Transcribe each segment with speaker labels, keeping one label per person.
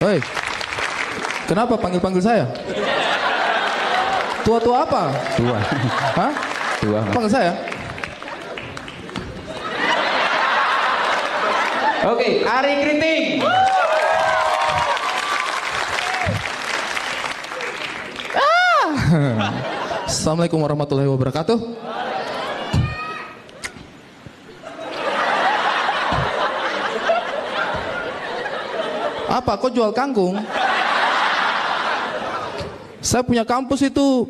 Speaker 1: Hei, kenapa panggil-panggil saya? Tua-tua apa?
Speaker 2: Tua.
Speaker 1: Hah?
Speaker 2: Tua.
Speaker 1: Panggil saya?
Speaker 2: Oke, Ari Kriting.
Speaker 1: Assalamualaikum warahmatullahi wabarakatuh. Apa, kok jual kangkung? Saya punya kampus itu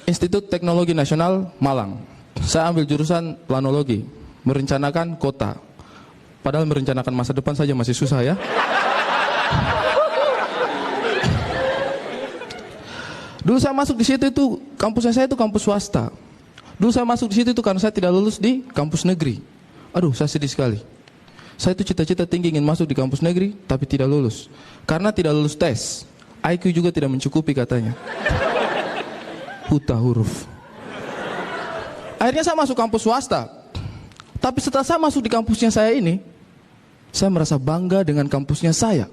Speaker 1: Institut Teknologi Nasional Malang. Saya ambil jurusan planologi, merencanakan kota. Padahal merencanakan masa depan saja masih susah ya. Dulu saya masuk di situ itu, kampusnya saya itu kampus swasta. Dulu saya masuk di situ itu karena saya tidak lulus di kampus negeri. Aduh, saya sedih sekali. Saya itu cita-cita tinggi ingin masuk di kampus negeri, tapi tidak lulus. Karena tidak lulus tes. IQ juga tidak mencukupi katanya. Buta huruf. Akhirnya saya masuk kampus swasta. Tapi setelah saya masuk di kampusnya saya ini, saya merasa bangga dengan kampusnya saya.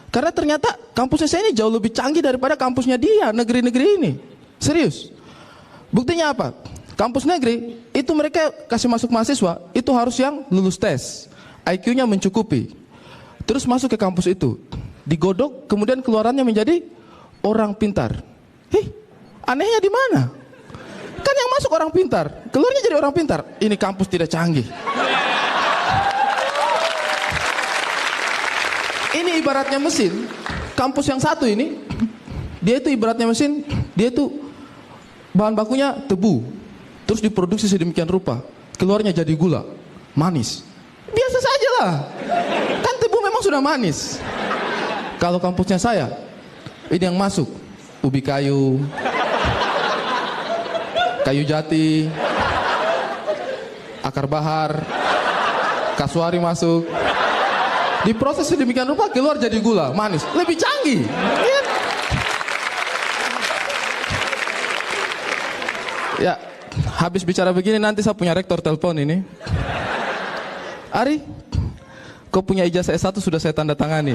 Speaker 1: Karena ternyata kampusnya saya ini jauh lebih canggih daripada kampusnya dia, negeri-negeri ini. Serius. Buktinya apa? Kampus negeri, itu mereka kasih masuk mahasiswa, itu harus yang lulus tes. IQ-nya mencukupi. Terus masuk ke kampus itu. Digodok, kemudian keluarannya menjadi orang pintar. Anehnya di mana? Kan yang masuk orang pintar, keluarnya jadi orang pintar. Ini kampus tidak canggih. Ini ibaratnya mesin. Kampus yang satu ini, dia itu ibaratnya mesin, dia itu bahan bakunya tebu. Terus diproduksi sedemikian rupa, keluarnya jadi gula, manis. Biasa saja lah. Kan tebu memang sudah manis. Kalau kampusnya saya, ini yang masuk ubi kayu, kayu jati, akar bahar, kasuari masuk. Diproses sedemikian rupa, keluar jadi gula, manis. Lebih canggih. Ya, habis bicara begini nanti saya punya rektor telepon ini. Ari, kau punya ijazah S1 sudah saya tanda tangani.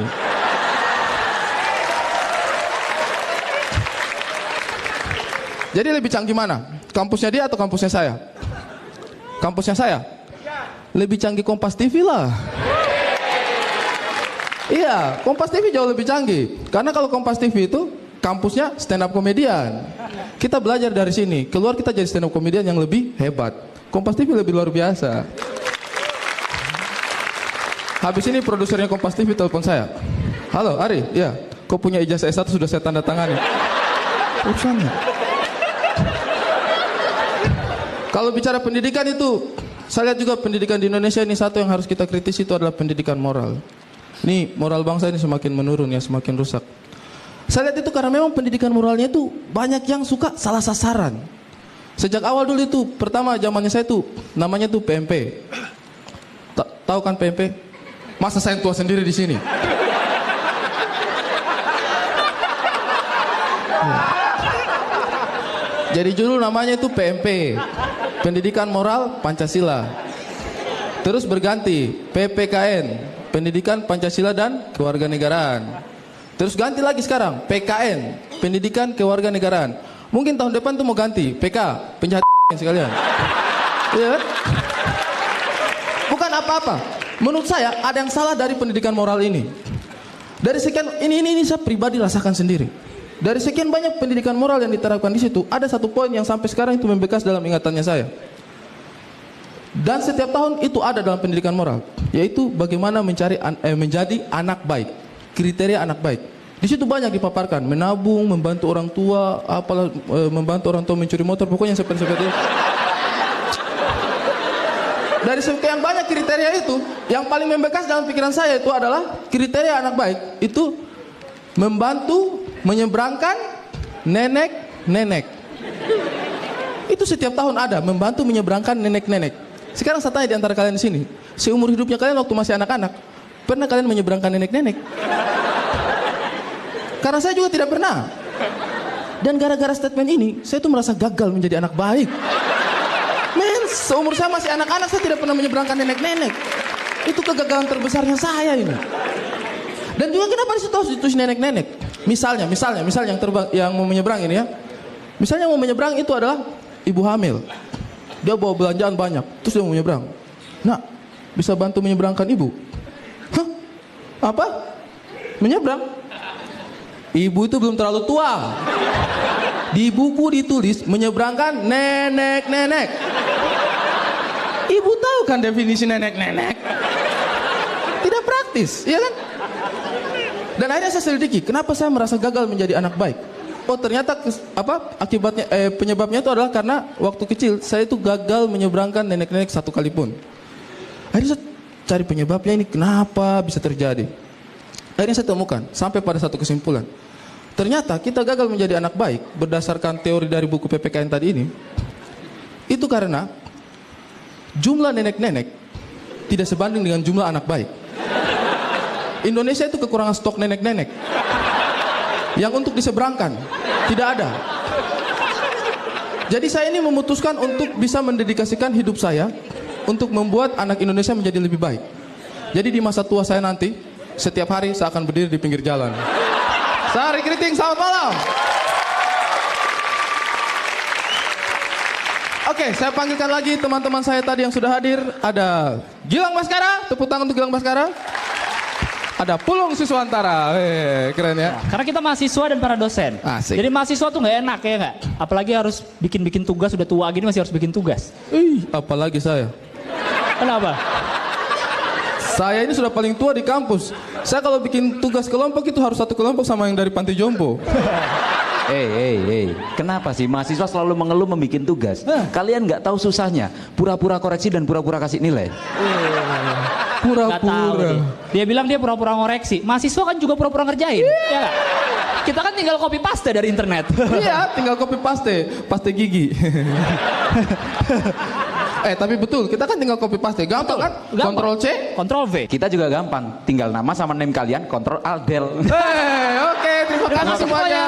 Speaker 1: Jadi lebih canggih mana? Kampusnya dia atau kampusnya saya? Kampusnya saya? Lebih canggih Kompas TV lah. Iya, Kompas TV jauh lebih canggih. Karena kalau Kompas TV itu kampusnya stand up komedian. Kita belajar dari sini, keluar kita jadi stand up komedian yang lebih hebat. Kompas TV lebih luar biasa. Habis ini produsernya Kompas TV telepon saya. Halo Ari, iya, kau punya ijazah S1 sudah saya tanda tangani. Urusannya. Kalau bicara pendidikan itu, saya lihat juga pendidikan di Indonesia ini satu yang harus kita kritisi itu adalah pendidikan moral. Ini moral bangsa ini semakin menurun ya, semakin rusak. Saya lihat itu karena memang pendidikan moralnya itu banyak yang suka salah sasaran. Sejak awal dulu itu, pertama zamannya saya itu namanya tuh PMP. Tahu kan PMP? Masa saya tua sendiri di sini? Jadi dulu namanya itu PMP, Pendidikan Moral Pancasila. Terus berganti PPKN, Pendidikan Pancasila dan Kewarganegaraan. Terus ganti lagi sekarang PKN, Pendidikan Kewarganegaraan. Mungkin tahun depan tuh mau ganti PK, penjahat sekalian. Iya kan? Bukan apa-apa. Menurut saya ada yang salah dari pendidikan moral ini. Dari sekian ini saya pribadi rasakan sendiri. Dari sekian banyak pendidikan moral yang diterapkan di situ, ada satu poin yang sampai sekarang itu membekas dalam ingatannya saya. Dan setiap tahun itu ada dalam pendidikan moral, yaitu bagaimana menjadi anak baik, kriteria anak baik. Di situ banyak dipaparkan, menabung, membantu orang tua, apalah, membantu orang tua mencuri motor, pokoknya seperti itu. Dari sekian banyak kriteria itu, yang paling membekas dalam pikiran saya itu adalah kriteria anak baik itu membantu menyeberangkan nenek-nenek. Itu setiap tahun ada, membantu menyeberangkan nenek-nenek. Sekarang saya tanya di antara kalian di sini, seumur hidupnya kalian waktu masih anak-anak, pernah kalian menyeberangkan nenek-nenek? Karena saya juga tidak pernah. Dan gara-gara statement ini, saya tuh merasa gagal menjadi anak baik. Men, seumur saya masih anak-anak, saya tidak pernah menyeberangkan nenek-nenek. Itu kegagalan terbesarnya saya ini. Dan juga kenapa di situ harus ditulis nenek-nenek? Misalnya yang mau menyeberang ini ya. Misalnya yang mau menyeberang itu adalah ibu hamil. Dia bawa belanjaan banyak, terus dia mau menyeberang. Nah, bisa bantu menyeberangkan ibu? Hah? Apa? Menyeberang? Ibu itu belum terlalu tua. Di buku ditulis menyeberangkan nenek-nenek. Ibu tahu kan definisi nenek-nenek? Tidak praktis, iya kan? Dan akhirnya saya selidiki, kenapa saya merasa gagal menjadi anak baik? Oh ternyata penyebabnya itu adalah karena waktu kecil saya itu gagal menyeberangkan nenek-nenek satu kali pun. Akhirnya saya cari penyebabnya, ini kenapa bisa terjadi. Akhirnya saya temukan sampai pada satu kesimpulan. Ternyata kita gagal menjadi anak baik berdasarkan teori dari buku PPKN tadi ini. Itu karena jumlah nenek-nenek tidak sebanding dengan jumlah anak baik. Indonesia itu kekurangan stok nenek-nenek yang untuk diseberangkan tidak ada. Jadi saya ini memutuskan untuk bisa mendedikasikan hidup saya untuk membuat anak Indonesia menjadi lebih baik. Jadi di masa tua saya nanti, setiap hari saya akan berdiri di pinggir jalan. Saya Ari Kriting, selamat malam. Oke, saya panggilkan lagi teman-teman saya tadi yang sudah hadir. Ada Gilang Baskara, tepuk tangan untuk Gilang Baskara. Ada Pulung Siswantara, keren ya.
Speaker 3: Karena kita mahasiswa dan para dosen.
Speaker 1: Asik.
Speaker 3: Jadi mahasiswa tuh nggak enak ya nggak? Apalagi harus bikin tugas, udah tua gini masih harus bikin tugas.
Speaker 1: Apalagi saya.
Speaker 3: Kenapa?
Speaker 1: Saya ini sudah paling tua di kampus. Saya kalau bikin tugas kelompok itu harus satu kelompok sama yang dari Panti Jompo.
Speaker 4: Kenapa sih mahasiswa selalu mengeluh membuat tugas? Kalian nggak tahu susahnya, pura-pura koreksi dan pura-pura kasih nilai.
Speaker 3: Nggak tahu nih. Dia bilang dia pura-pura ngoreksi. Mahasiswa kan juga pura-pura ngerjain. Ya nggak? Kita kan tinggal copy paste dari internet.
Speaker 1: Iya, tinggal copy paste gigi. Tapi betul, kita kan tinggal copy paste. Gampang kan? Ctrl C,
Speaker 3: Ctrl V.
Speaker 4: Kita juga gampang, tinggal nama sama name kalian, kontrol alt del.
Speaker 1: Oke, terima kasih semuanya.